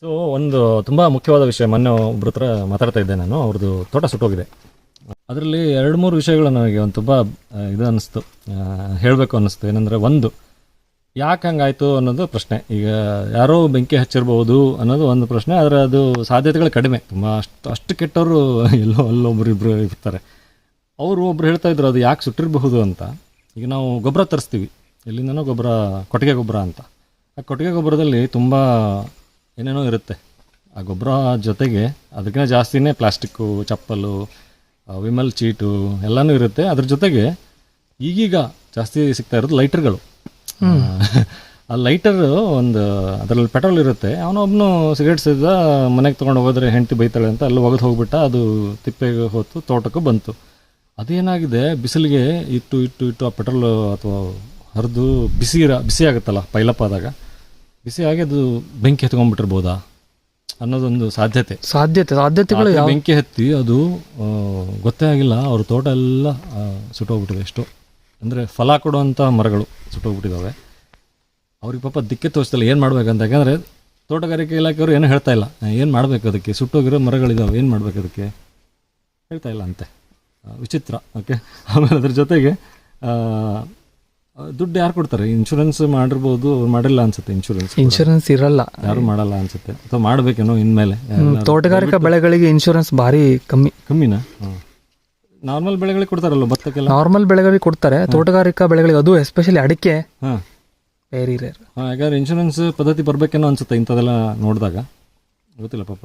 So ಒಂದು ತುಂಬ ಮುಖ್ಯವಾದ ವಿಷಯ, ಮೊನ್ನೆ ಒಬ್ಬರ ಹತ್ರ ಮಾತಾಡ್ತಾ ಇದ್ದೆ ನಾನು, ಅವ್ರದ್ದು ತೋಟ ಸುಟ್ಟೋಗಿದೆ. ಅದರಲ್ಲಿ 2-3 ವಿಷಯಗಳು ನನಗೆ ಒಂದು ತುಂಬ ಇದು ಅನ್ನಿಸ್ತು, ಹೇಳಬೇಕು ಅನ್ನಿಸ್ತು. ಏನಂದರೆ, ಒಂದು, ಯಾಕೆ ಹಂಗಾಯಿತು ಅನ್ನೋದು ಪ್ರಶ್ನೆ. ಈಗ ಯಾರೋ ಬೆಂಕಿ ಹಚ್ಚಿರ್ಬೋದು ಅನ್ನೋದು ಒಂದು ಪ್ರಶ್ನೆ, ಆದರೆ ಅದು ಸಾಧ್ಯತೆಗಳು ಕಡಿಮೆ. ತುಂಬ ಅಷ್ಟು ಕೆಟ್ಟವರು ಅಲ್ಲೊಬ್ಬರು ಇಬ್ಬರು ಇರ್ತಾರೆ. ಅವರು ಒಬ್ರು ಹೇಳ್ತಾ ಇದ್ರು ಅದು ಯಾಕೆ ಸುಟ್ಟಿರಬಹುದು ಅಂತ. ಈಗ ನಾವು ಗೊಬ್ಬರ ತರಿಸ್ತೀವಿ, ಎಲ್ಲಿಂದನೋ ಗೊಬ್ಬರ, ಕೊಟ್ಟಿಗೆ ಗೊಬ್ಬರ ಅಂತ. ಆ ಕೊಟ್ಟಿಗೆ ಗೊಬ್ಬರದಲ್ಲಿ ತುಂಬ ಏನೇನೋ ಇರುತ್ತೆ. ಆ ಗೊಬ್ಬರ ಜೊತೆಗೆ ಅದಕ್ಕಿಂತ ಜಾಸ್ತಿನೇ ಪ್ಲಾಸ್ಟಿಕ್ಕು, ಚಪ್ಪಲು, ವಿಮಲ್ ಚೀಟು ಎಲ್ಲನೂ ಇರುತ್ತೆ. ಅದ್ರ ಜೊತೆಗೆ ಈಗೀಗ ಜಾಸ್ತಿ ಸಿಗ್ತಾ ಇರೋದು ಲೈಟರ್ಗಳು. ಆ ಲೈಟರ್ ಒಂದು ಅದರಲ್ಲಿ ಪೆಟ್ರೋಲ್ ಇರುತ್ತೆ. ಅವನೊಬ್ಬನು ಸಿಗರೇಟ್ ಸೇದ ಮನೆಗೆ ತೊಗೊಂಡು ಹೋಗೋದ್ರೆ ಹೆಂಡತಿ ಬೈತಾಳೆ ಅಂತ ಅಲ್ಲಿ ಒಗೆದು ಹೋಗ್ಬಿಟ್ಟ. ಅದು ತಿಪ್ಪೆಗೆ ಹೋತು, ತೋಟಕ್ಕೂ ಬಂತು. ಅದೇನಾಗಿದೆ, ಬಿಸಿಲಿಗೆ ಇಟ್ಟು ಆ ಪೆಟ್ರೋಲ್ ಅಥವಾ ಹರಿದು ಬಿಸಿ ಆಗುತ್ತಲ್ಲ ಪೈಲಪ್ ಆದಾಗ, ಬಿಸಿಯಾಗಿ ಅದು ಬೆಂಕಿ ಹತ್ಕೊಂಡ್ಬಿಟ್ಟಿರ್ಬೋದಾ ಅನ್ನೋದೊಂದು ಸಾಧ್ಯತೆಗಳು. ಬೆಂಕಿ ಹತ್ತಿ ಅದು ಗೊತ್ತೇ ಆಗಿಲ್ಲ, ಅವ್ರ ತೋಟ ಎಲ್ಲ ಸುಟ್ಟೋಗ್ಬಿಟ್ಟಿದೆ. ಎಷ್ಟು ಅಂದರೆ ಫಲ ಕೊಡುವಂಥ ಮರಗಳು ಸುಟ್ಟೋಗ್ಬಿಟ್ಟಿದ್ದಾವೆ. ಅವ್ರಿಗೆ ಪಾಪ ದಿಕ್ಕೆ ತೋರಿಸ್ತಲ್ಲ ಏನು ಮಾಡ್ಬೇಕಂತ. ಯಾಕಂದರೆ ತೋಟಗಾರಿಕೆ ಇಲಾಖೆಯವರು ಏನೂ ಹೇಳ್ತಾ ಇಲ್ಲ, ಏನು ಮಾಡಬೇಕು ಅದಕ್ಕೆ, ಸುಟ್ಟೋಗಿರೋ ಮರಗಳಿದ್ದಾವೆ, ಏನು ಮಾಡಬೇಕು ಅದಕ್ಕೆ ಹೇಳ್ತಾ ಇಲ್ಲ ಅಂತೆ. ವಿಚಿತ್ರ. ಓಕೆ, ಆಮೇಲೆ ಅದ್ರ ಜೊತೆಗೆ ದುಡ್ಡು ಯಾರು ಕೊಡ್ತಾರೆ? ಇನ್ಶೂರೆನ್ಸ್ ಮಾಡಿರ್ಬೋದು, ಅವ್ರು ಮಾಡಿಲ್ಲ ಅನ್ಸುತ್ತೆ. ಇನ್ಶೂರೆನ್ಸ್ ಇರಲ್ಲ, ಯಾರು ಮಾಡಲ್ಲ ಅನ್ಸುತ್ತೆ, ಅಥವಾ ಮಾಡಬೇಕೇನೋ ಇನ್ಮೇಲೆ. ತೋಟಗಾರಿಕಾ ಬೆಳೆಗಳಿಗೆ ಇನ್ಶೂರೆನ್ಸ್ ಭಾರಿ ಕಮ್ಮಿನಾ? ನಾರ್ಮಲ್ ಬೆಳೆಗಳಿಗೆ ಕೊಡ್ತಾರಲ್ಲ, ಭತ್ತಕ್ಕೆಲ್ಲ ನಾರ್ಮಲ್ ಬೆಳೆಗಳಿಗೆ ಕೊಡ್ತಾರೆ. ತೋಟಗಾರಿಕಾ ಬೆಳೆಗಳಿಗೆ, ಅದು ಎಸ್ಪೆಷಲಿ ಅಡಿಕೆ ವೆರಿ ರೇರ್. ಯಾಕಂದ್ರೆ ಇನ್ಶೂರೆನ್ಸ್ ಪದ್ಧತಿ ಬರಬೇಕೇನೋ ಅನ್ಸುತ್ತೆ ಇಂಥದ್ದೆಲ್ಲ ನೋಡಿದಾಗ. ಗೊತ್ತಿಲ್ಲ ಪಾಪ.